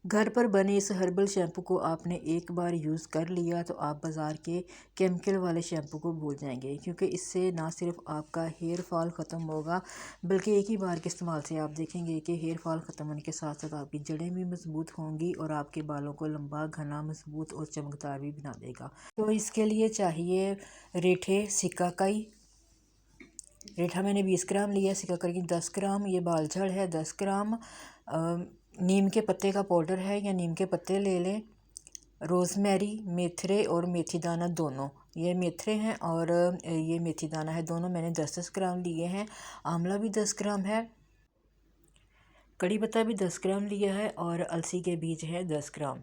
घर पर बने इस हर्बल शैम्पू को आपने एक बार यूज़ कर लिया तो आप बाज़ार के केमिकल वाले शैम्पू को भूल जाएंगे, क्योंकि इससे ना सिर्फ आपका हेयर फॉल ख़त्म होगा बल्कि एक ही बार के इस्तेमाल से आप देखेंगे कि हेयर फॉल ख़त्म होने के साथ साथ आपकी जड़ें भी मजबूत होंगी और आपके बालों को लंबा, घना, मजबूत और चमकदार भी बना देगा। तो इसके लिए चाहिए रेठे सिकाकाई। रेठा मैंने 20 ग्राम लिया, सिकाकाई की 10 ग्राम, ये बाल जड़ है 10 ग्राम, नीम के पत्ते का पाउडर है या नीम के पत्ते ले लें, रोज़मेरी, मेथरे और मेथी दाना दोनों, ये मेथरे हैं और ये मेथी दाना है, दोनों मैंने 10-10 ग्राम लिए हैं। आंवला भी 10 ग्राम है, कड़ी पत्ता भी 10 ग्राम लिया है और अलसी के बीज है 10 ग्राम।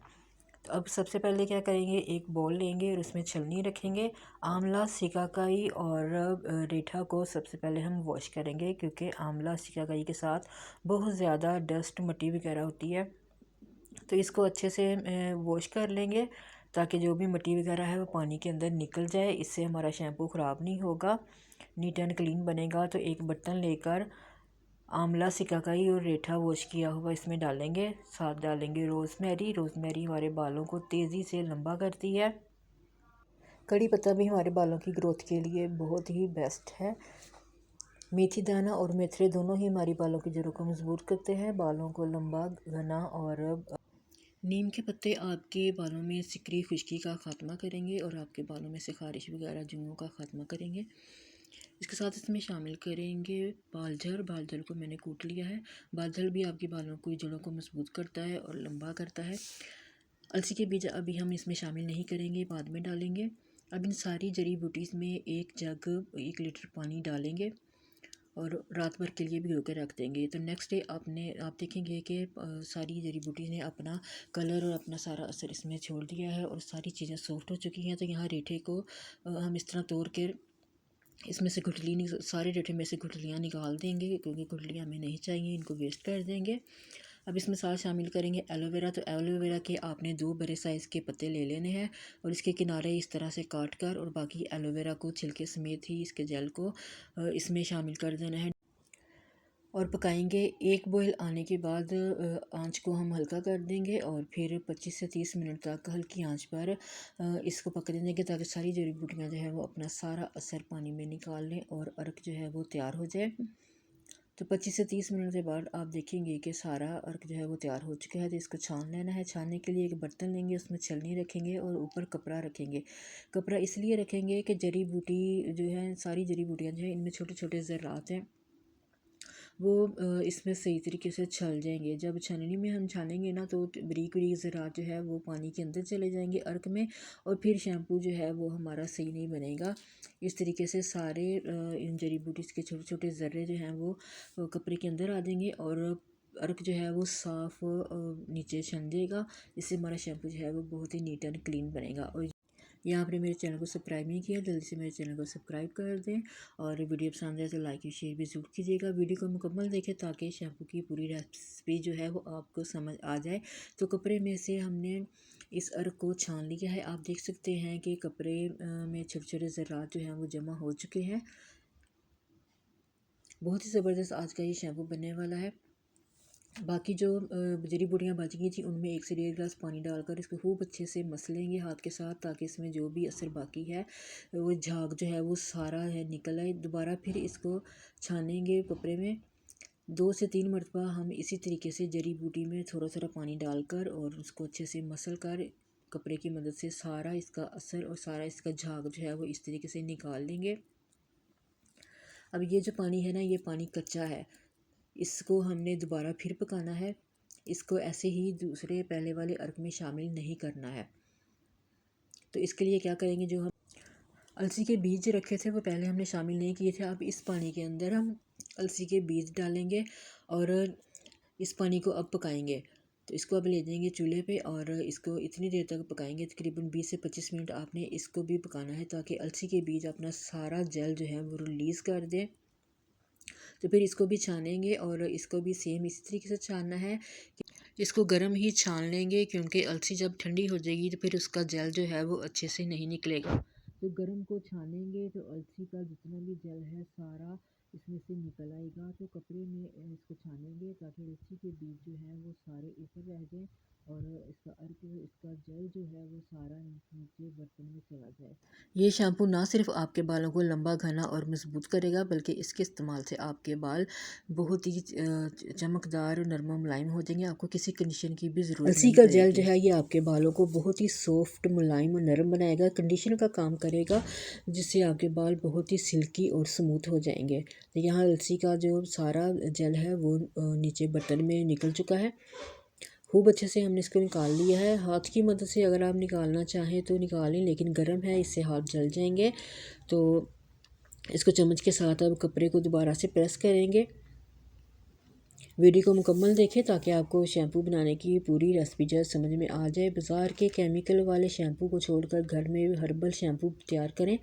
तो अब सबसे पहले क्या करेंगे, एक बॉल लेंगे और उसमें छलनी रखेंगे। आंवला, सिकाकाई और रेठा को सबसे पहले हम वॉश करेंगे, क्योंकि आंवला सिकाकाई के साथ बहुत ज़्यादा डस्ट मिट्टी वगैरह होती है। तो इसको अच्छे से वॉश कर लेंगे ताकि जो भी मिट्टी वगैरह है वो पानी के अंदर निकल जाए। इससे हमारा शैम्पू ख़राब नहीं होगा, नीट एंड क्लीन बनेगा। तो एक बर्तन लेकर आंवला, सिकाकाई और रेठा वॉश किया हुआ इसमें डालेंगे, साथ डालेंगे रोज़मेरी। रोज़मेरी हमारे बालों को तेज़ी से लंबा करती है। कड़ी पत्ता भी हमारे बालों की ग्रोथ के लिए बहुत ही बेस्ट है। मेथी दाना और मेथरे दोनों ही हमारी बालों की जड़ों को मजबूत करते हैं, बालों को लंबा, घना और नीम के पत्ते आपके बालों में सिकरी खुश्की का ख़ात्मा करेंगे और आपके बालों में से ख़ारिश वगैरह जुओं का ख़ात्मा करेंगे। इसके साथ इसमें शामिल करेंगे बालझर। बालझर को मैंने कूट लिया है। बालझर भी आपके बालों की जड़ों को मजबूत करता है और लंबा करता है। अलसी के बीज अभी हम इसमें शामिल नहीं करेंगे, बाद में डालेंगे। अब इन सारी जड़ी बूटीज़ में 1 लीटर पानी डालेंगे और रात भर के लिए भिगो के रख देंगे। तो नेक्स्ट डे आप देखेंगे कि सारी जड़ी बूटी ने अपना कलर और अपना सारा असर इसमें छोड़ दिया है और सारी चीज़ें सॉफ्ट हो चुकी हैं। तो यहाँ रेठे को हम इस तरह तोड़ के इसमें से गुठली, सारे रेठे में से गुठलियाँ निकाल देंगे, क्योंकि गुठलियाँ हमें नहीं चाहिए, इनको वेस्ट कर देंगे। अब इसमें साथ शामिल करेंगे एलोवेरा। तो एलोवेरा के आपने 2 बड़े साइज़ के पत्ते ले लेने हैं और इसके किनारे इस तरह से काट कर और बाकी एलोवेरा को छिलके समेत ही इसके जेल को इसमें शामिल कर देना है और पकाएंगे। एक बॉयल आने के बाद आंच को हम हल्का कर देंगे और फिर 25 से 30 मिनट तक हल्की आंच पर इसको पकने देंगे, ताकि सारी जड़ी बूटियाँ जो है वो अपना सारा असर पानी में निकाल लें और अर्क जो है वो तैयार हो जाए। तो 25 से 30 मिनट के बाद आप देखेंगे कि सारा अर्क जो है वो तैयार हो चुका है। तो इसको छान लेना है। छानने के लिए एक बर्तन लेंगे, उसमें छलनी रखेंगे और ऊपर कपड़ा रखेंगे। कपड़ा इसलिए रखेंगे कि जड़ी बूटी जो है, सारी जड़ी बूटियाँ जो है इनमें छोटे छोटे ज़र्रात हैं, वो इसमें सही तरीके से छल जाएंगे। जब छलनी में हम छानेंगे ना तो बारीक बारीक ज़रात जो है वो पानी के अंदर चले जाएंगे अर्क में, और फिर शैम्पू जो है वो हमारा सही नहीं बनेगा। इस तरीके से सारे इन जड़ी बूटीज़ के छोटे छोटे ज़र्रे जो हैं वो कपड़े के अंदर आ जाएंगे और अर्क जो है वो साफ़ नीचे छन जाएगा। इससे हमारा शैम्पू जो है वो बहुत ही नीट एंड क्लीन बनेगा। और या आपने मेरे चैनल को सब्सक्राइब नहीं किया, जल्दी से मेरे चैनल को सब्सक्राइब कर दें और वीडियो पसंद आए तो लाइक और शेयर भी ज़रूर कीजिएगा। वीडियो को मुकम्मल देखें ताकि शैम्पू की पूरी रेसिपी जो है वो आपको समझ आ जाए। तो कपड़े में से हमने इस अर्क को छान लिया है। आप देख सकते हैं कि कपड़े में छोटे छोटे ज़रात जो हैं वो जमा हो चुके हैं। बहुत ही ज़बरदस्त आज का ये शैम्पू बनने वाला है। बाकी जो जड़ी बूटियाँ बच गई थी उनमें 1 से 1.5 गिलास पानी डालकर इसको खूब अच्छे से मसलेंगे हाथ के साथ, ताकि इसमें जो भी असर बाकी है वो झाग जो है वो सारा है निकल आए। दोबारा फिर इसको छानेंगे कपड़े में। 2 से 3 मरतबा हम इसी तरीके से जड़ी बूटी में थोड़ा थोड़ा पानी डालकर और उसको अच्छे से मसल कर कपड़े की मदद से सारा इसका असर और सारा इसका झाग जो है वो इस तरीके से निकाल लेंगे। अब ये जो पानी है ना, ये पानी कच्चा है, इसको हमने दोबारा फिर पकाना है। इसको ऐसे ही दूसरे पहले वाले अर्क में शामिल नहीं करना है। तो इसके लिए क्या करेंगे, जो हम अलसी के बीज रखे थे वो पहले हमने शामिल नहीं किए थे। अब इस पानी के अंदर हम अलसी के बीज डालेंगे और इस पानी को अब पकाएंगे। तो इसको अब ले जाएंगे चूल्हे पे और इसको इतनी देर तक पकाएंगे, तकरीबन 20 से 25 मिनट आपने इसको भी पकाना है, ताकि अलसी के बीज अपना सारा जेल जो है वो रिलीज़ कर दें। तो फिर इसको भी छानेंगे और इसको भी सेम इसी तरीके से छानना है। इसको गर्म ही छान लेंगे, क्योंकि अलसी जब ठंडी हो जाएगी तो फिर उसका जेल जो है वो अच्छे से नहीं निकलेगा। तो गर्म को छानेंगे तो अलसी का जितना भी जेल है सारा इसमें से निकल आएगा। तो कपड़े में इसको छानेंगे ताकि लस्सी के बीज जो है वो सारे ऊपर रह जाएं और इसका अर्क इसका जल जो है वो सारा नीचे बर्तन में चला जाए। ये शैम्पू ना सिर्फ आपके बालों को लंबा घना और मजबूत करेगा बल्कि इसके इस्तेमाल से आपके बाल बहुत ही चमकदार और नरम मुलायम हो जाएंगे। आपको किसी कंडीशन की भी ज़रूरत नहीं पड़ेगी। का जेल जो है ये आपके बालों को बहुत ही सॉफ्ट मुलायम और नरम बनाएगा, कंडीशनर का काम करेगा जिससे आपके बाल बहुत ही सिल्की और स्मूथ हो जाएंगे। तो यहाँ अलसी का जो सारा जेल है वो नीचे बर्तन में निकल चुका है। खूब अच्छे से हमने इसको निकाल लिया है। हाथ की मदद से अगर आप निकालना चाहें तो निकालें, लेकिन गर्म है इससे हाथ जल जाएंगे। तो इसको चम्मच के साथ अब कपड़े को दोबारा से प्रेस करेंगे। वीडियो को मुकम्मल देखें ताकि आपको शैम्पू बनाने की पूरी रेसिपी जो समझ में आ जाए। बाज़ार के केमिकल वाले शैम्पू को छोड़कर घर में हर्बल शैम्पू तैयार करें।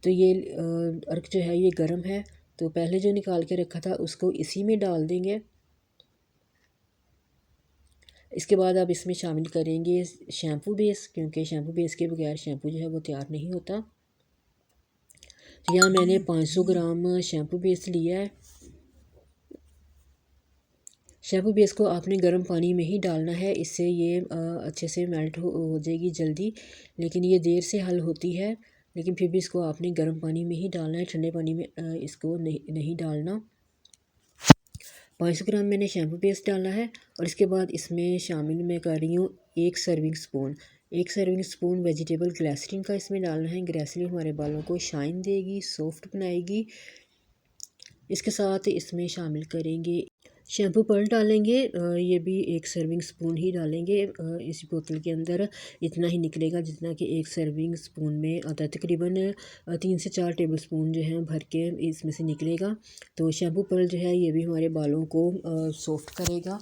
तो ये अर्क जो है ये गर्म है, तो पहले जो निकाल के रखा था उसको इसी में डाल देंगे। इसके बाद आप इसमें शामिल करेंगे शैम्पू बेस, क्योंकि शैम्पू बेस के बगैर शैम्पू जो है वो तैयार नहीं होता। तो यहाँ मैंने 500 ग्राम शैम्पू बेस लिया है। शैम्पू बेस को आपने गर्म पानी में ही डालना है, इससे ये अच्छे से मेल्ट हो जाएगी जल्दी, लेकिन ये देर से हल होती है। लेकिन फिर भी इसको आपने गर्म पानी में ही डालना है, ठंडे पानी में इसको नहीं डालना। 500 ग्राम मैंने शैम्पू पेस्ट डाला है और इसके बाद इसमें शामिल मैं कर रही हूँ 1 सर्विंग स्पून वेजिटेबल ग्लिसरीन का इसमें डालना है। ग्लिसरीन हमारे बालों को शाइन देगी, सॉफ्ट बनाएगी। इसके साथ इसमें शामिल करेंगे शैम्पू पर्ल डालेंगे, ये भी 1 सर्विंग स्पून ही डालेंगे। इस बोतल के अंदर इतना ही निकलेगा जितना कि 1 सर्विंग स्पून में आता है। तकरीबन 3 से 4 टेबल स्पून जो है भर के इसमें से निकलेगा। तो शैम्पू पर्ल जो है ये भी हमारे बालों को सॉफ्ट करेगा।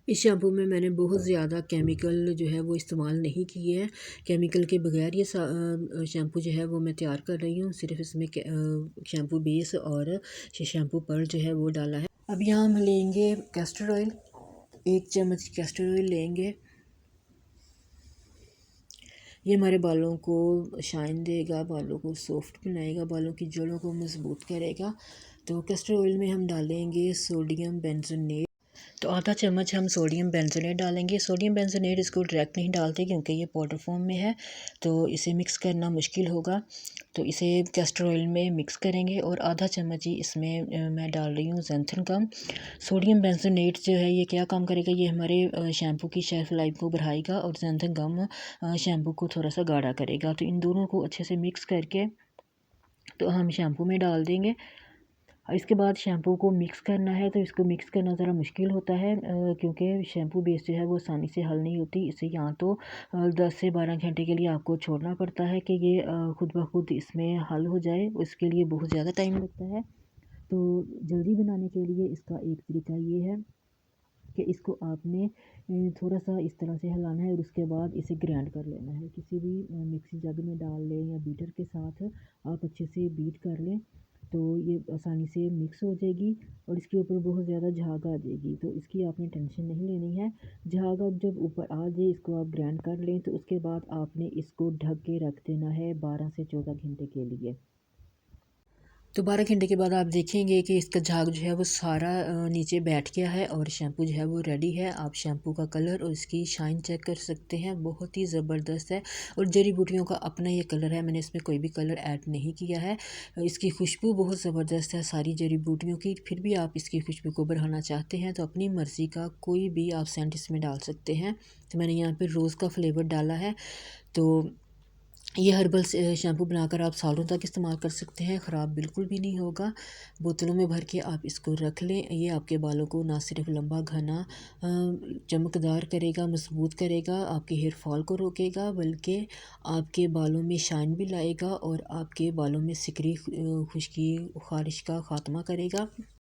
इस शैम्पू में मैंने बहुत ज़्यादा केमिकल जो है वो इस्तेमाल नहीं किए हैं। केमिकल के बगैर ये शैम्पू जो है वो मैं तैयार कर रही हूँ। सिर्फ इसमें शैम्पू बेस और शैम्पू पर्ल जो है वो डाला है। अब यहाँ हम लेंगे कैस्टर ऑयल, 1 चम्मच कैस्टर ऑयल लेंगे। ये हमारे बालों को शाइन देगा, बालों को सॉफ्ट बनाएगा, बालों की जड़ों को मजबूत करेगा। तो कैस्टर ऑयल में हम डालेंगे सोडियम बेंजोनेट। तो आधा चम्मच हम सोडियम बेंजोनेट डालेंगे। सोडियम बेंजोनेट इसको डायरेक्ट नहीं डालते क्योंकि ये पाउडर फॉर्म में है, तो इसे मिक्स करना मुश्किल होगा। तो इसे कैस्टर ऑयल में मिक्स करेंगे और आधा चम्मच ही इसमें मैं डाल रही हूँ ज़ैंथन गम। सोडियम बेंजोनेट जो है ये क्या काम करेगा, ये हमारे शैम्पू की शेल्फ लाइफ को बढ़ाएगा और ज़ैंथन गम शैम्पू को थोड़ा सा गाढ़ा करेगा। तो इन दोनों को अच्छे से मिक्स करके तो हम शैम्पू में डाल देंगे। इसके बाद शैम्पू को मिक्स करना है, तो इसको मिक्स करना ज़रा मुश्किल होता है क्योंकि शैम्पू बेस जो है वो आसानी से हल नहीं होती। इसे यहाँ तो 10 से 12 घंटे के लिए आपको छोड़ना पड़ता है कि ये खुद ब खुद इसमें हल हो जाए। उसके लिए बहुत ज़्यादा टाइम लगता है। तो जल्दी बनाने के लिए इसका एक तरीका ये है कि इसको आपने थोड़ा सा इस तरह से हिलाना है और उसके बाद इसे ग्राइंड कर लेना है। किसी भी मिक्सी जग में डाल लें या बीटर के साथ आप अच्छे से बीट कर लें, तो ये आसानी से मिक्स हो जाएगी और इसके ऊपर बहुत ज़्यादा झाग आ जाएगी। तो इसकी आपने टेंशन नहीं लेनी है। झाग अब जब ऊपर आ जाए इसको आप ग्राइंड कर लें, तो उसके बाद आपने इसको ढक के रख देना है 12 से 14 घंटे के लिए। तो 12 घंटे के बाद आप देखेंगे कि इसका झाग जो है वो सारा नीचे बैठ गया है और शैम्पू जो है वो रेडी है। आप शैम्पू का कलर और इसकी शाइन चेक कर सकते हैं, बहुत ही ज़बरदस्त है। और जड़ी बूटियों का अपना ये कलर है, मैंने इसमें कोई भी कलर ऐड नहीं किया है। इसकी खुशबू बहुत ज़बरदस्त है सारी जड़ी बूटियों की। फिर भी आप इसकी खुशबू को बढ़ाना चाहते हैं तो अपनी मर्ज़ी का कोई भी आप सेंट इसमें डाल सकते हैं। तो मैंने यहाँ पर रोज़ का फ्लेवर डाला है। तो ये हर्बल शैम्पू बनाकर आप सालों तक इस्तेमाल कर सकते हैं, ख़राब बिल्कुल भी नहीं होगा। बोतलों में भर के आप इसको रख लें। ये आपके बालों को ना सिर्फ लंबा घना चमकदार करेगा, मजबूत करेगा, आपके हेयर फॉल को रोकेगा, बल्कि आपके बालों में शाइन भी लाएगा और आपके बालों में सिकरी खुश्की ख़ारिश का ख़ात्मा करेगा।